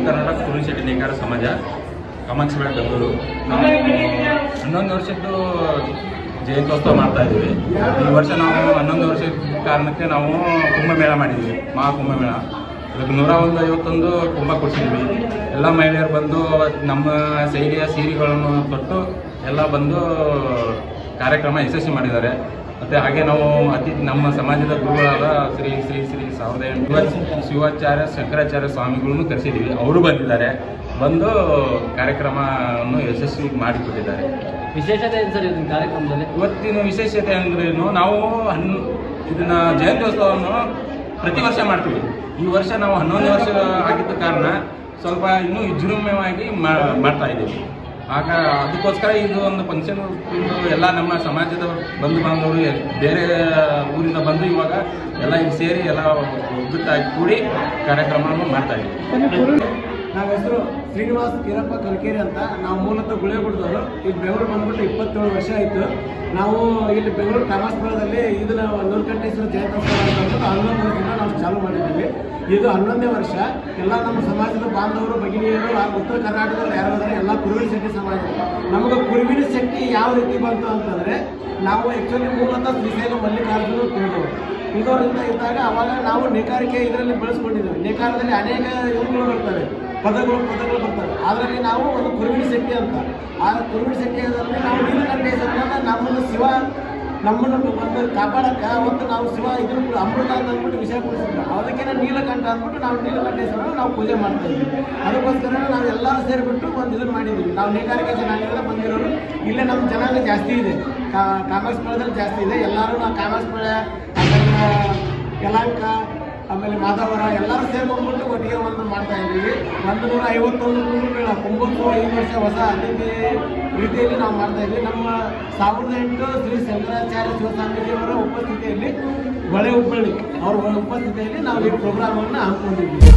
ಕರ್ನಾಟಕ ಕುರುಶೆಟ್ಟಿ ನೇಕಾರ ಸಮಾಜ ಕಾಮಾಕ್ಷಿಪೇಟೆ ಬೆಂಗಳೂರು ನಾವು 11 ವರ್ಷದ್ದು ಜಯಂತ್ಯೋತ್ಸವ ಮಾಡ್ತಾ ಇದ್ದೀವಿ. ಈ ವರ್ಷ ನಾವು 11 ವರ್ಷದ ಕಾರಣಕ್ಕೆ ನಾವು ಕುಂಭಮೇಳ ಮಾಡಿದ್ದೀವಿ, ಮಹಾಕುಂಭಮೇಳ. ಅದಕ್ಕೆ 151 ಕುಂಭ ಕೊಡಿಸಿದ್ವಿ. ಎಲ್ಲ ಮಹಿಳೆಯರು ಬಂದು ನಮ್ಮ ಶೈಲಿಯ ಸೀರೆಗಳನ್ನು ತೊಟ್ಟು ಎಲ್ಲ ಬಂದು ಕಾರ್ಯಕ್ರಮ ಯಶಸ್ವಿ ಮಾಡಿದ್ದಾರೆ. ಮತ್ತು ಹಾಗೆ ನಾವು ನಮ್ಮ ಸಮಾಜದ ಗುರುಗಳಾದ ಶ್ರೀ ಶ್ರೀ ಶ್ರೀ 1800 ಶಿವಾಚಾರ್ಯ ಶಂಕರಾಚಾರ್ಯ ಸ್ವಾಮಿಗಳನ್ನು ಕರೆಸಿದ್ದೀವಿ. ಅವರು ಬಂದಿದ್ದಾರೆ, ಬಂದು ಕಾರ್ಯಕ್ರಮವನ್ನು ಯಶಸ್ವಿ ಮಾಡಿಕೊಟ್ಟಿದ್ದಾರೆ. ವಿಶೇಷತೆ ಏನು ಸರ್ ಇವತ್ತಿನ ಕಾರ್ಯಕ್ರಮದಲ್ಲಿ? ಇವತ್ತಿನ ವಿಶೇಷತೆ ಅಂದ್ರೇನು, ನಾವು ಇದನ್ನು ಜಯಂತ್ಯೋತ್ಸವವನ್ನು ಪ್ರತಿ ವರ್ಷ ಮಾಡ್ತೀವಿ. ಈ ವರ್ಷ ನಾವು 11 ವರ್ಷ ಆಗಿದ್ದ ಕಾರಣ ಸ್ವಲ್ಪ ಇನ್ನೂ ವಿಜೃಂಭಣೆಯಾಗಿ ಮಾಡ್ತಾ ಇದ್ದೀವಿ. ಆಗ ಅದಕ್ಕೋಸ್ಕರ ಇದು ಒಂದು ಫಂಕ್ಷನ್ ಎಲ್ಲ ನಮ್ಮ ಸಮಾಜದ ಬಂಧು ಬಾಂಧವರು ಬೇರೆ ಊರಿಂದ ಬಂದು ಇವಾಗ ಎಲ್ಲ ಇಲ್ಲಿ ಸೇರಿ ಎಲ್ಲ ಒಗ್ಗಟ್ಟಾಗಿ ಕೂಡಿ ಕಾರ್ಯಕ್ರಮವನ್ನು ಮಾಡ್ತಾ ಇದ್ದೀವಿ. ನಮ್ಮ ಹೆಸರು ಶ್ರೀನಿವಾಸ್ ಕೀರಪ್ಪ ಕಲ್ಕೇರಿ ಅಂತ. ನಾವು ಮೂಲತಃ ಗುಳೇಗುಡ್ದವರು. ಈಗ ಬೆಂಗಳೂರು ಬಂದ್ಬಿಟ್ಟು 27 ವರ್ಷ ಆಯಿತು. ನಾವು ಇಲ್ಲಿ ಬೆಂಗಳೂರು ಕಾಮಾಕ್ಷಿಪುರದಲ್ಲಿ ಇದನ್ನ ನೀಲಕಂಠೇಶ್ವರ ಜಯಂತ್ಯೋತ್ಸವ ಅಂತ 11 ವರ್ಷದಿಂದ ನಾವು ಚಾಲೂ ಮಾಡಿದ್ದೀವಿ. ಇದು 11ನೇ ವರ್ಷ. ಎಲ್ಲ ನಮ್ಮ ಸಮಾಜದ ಬಾಂಧವರು ಭಗಿನಿಯರು ಉತ್ತರ ಕರ್ನಾಟಕದಲ್ಲಿ ಯಾರಾದರೆ ಎಲ್ಲ ಕುರುವಿನ ಶೆಟ್ಟಿ ಸಮಾಜ. ನಮಗೆ ಕುರುವಿನ ಶೆಟ್ಟಿ ಯಾವ ರೀತಿ ಬಂತು ಅಂತಂದರೆ, ನಾವು ಆ್ಯಕ್ಚುಲಿ ಮೂಲತಃ ಶ್ರೀಶೈಲ ಮಲ್ಲಿಕಾರ್ಜುನ ಕುಂದವರಿಂದ ಇದ್ದಾಗ ಅವಾಗ ನಾವು ನೇಕಾರಿಕೆ ಇದರಲ್ಲಿ ಬೆಳೆಸ್ಕೊಂಡಿದ್ದೇವೆ. ನೇಕಾರದಲ್ಲಿ ಅನೇಕ ಇವುಗಳು ಬರ್ತವೆ, ಪದಗಳು ಬರ್ತವೆ. ಅದರಲ್ಲಿ ನಾವು ಒಂದು ಕುರುವಿನ ಶೆಟ್ಟಿ ಅಂತ. ಆ ಕುರುವಿನ ಶೆಟ್ಟಿಯಲ್ಲಿ ನಾವು ನೀಲಕಂಠೇಶ್ವರನ ನಮ್ಮನ್ನು ಒಂದು ಕಾಪಾಡಕ್ಕೆ ಅವತ್ತು ನಾವು ಶಿವ ಇದನ್ನು ಅಮೃತ ಅಂತ ಅಂದ್ಬಿಟ್ಟು ವಿಷಯ ಕೊಡಿಸಿದ್ರು. ಅದಕ್ಕೆ ನೀಲಕಂಠ ಅಂದ್ಬಿಟ್ಟು ನಾವು ನೀಲಕಂಠೇಶ್ವರ ನಾವು ಪೂಜೆ ಮಾಡ್ತಾ ಇದ್ವಿ. ಅದಕ್ಕೋಸ್ಕರ ನಾವು ಎಲ್ಲರೂ ಸೇರಿಬಿಟ್ಟು ಒಂದು ಇದನ್ನು ಮಾಡಿದ್ದೀವಿ. ನಾವು ನೇಕಾರಿಕೆ ಜನಾಂಗದಿಂದ ಬಂದಿರೋರು. ಇಲ್ಲೇ ನಮ್ಮ ಜನಾಂಗ ಜಾಸ್ತಿ ಇದೆ, ಕಾಮಾಕ್ಷಿಪುರದಲ್ಲಿ ಜಾಸ್ತಿ ಇದೆ. ಎಲ್ಲರೂ ನಾವು ಕಾಮಾಕ್ಷಿಪುರ, ಯಲಹಂಕ, ಆಮೇಲೆ ಮಾಧವರ ಎಲ್ಲರೂ ಸೇರ್ಕೊಂಡ್ಬಿಟ್ಟು ಒಟ್ಟಿಗೆ ಒಂದು ಮಾಡ್ತಾ ಇದ್ದೀವಿ. 151 ಕುಂಭಮೇಳ ಕುಂಭೋತ್ಸವ ಈ ವರ್ಷ ಹೊಸ ಅತಿಥಿ ರೀತಿಯಲ್ಲಿ ನಾವು ಮಾಡ್ತಾ ಇದ್ದೀವಿ. ನಮ್ಮ 1008 ಶ್ರೀ ಶಂಕರಾಚಾರ್ಯ ಶಿವಸ್ವಾಮೀಜಿಯವರ ಉಪಸ್ಥಿತಿಯಲ್ಲಿ ಹುಬ್ಬಳ್ಳಿ ಅವರ ಉಪಸ್ಥಿತಿಯಲ್ಲಿ ನಾವು ಈ ಪ್ರೋಗ್ರಾಮನ್ನು ಹಮ್ಮಿಕೊಂಡಿದ್ದೀವಿ.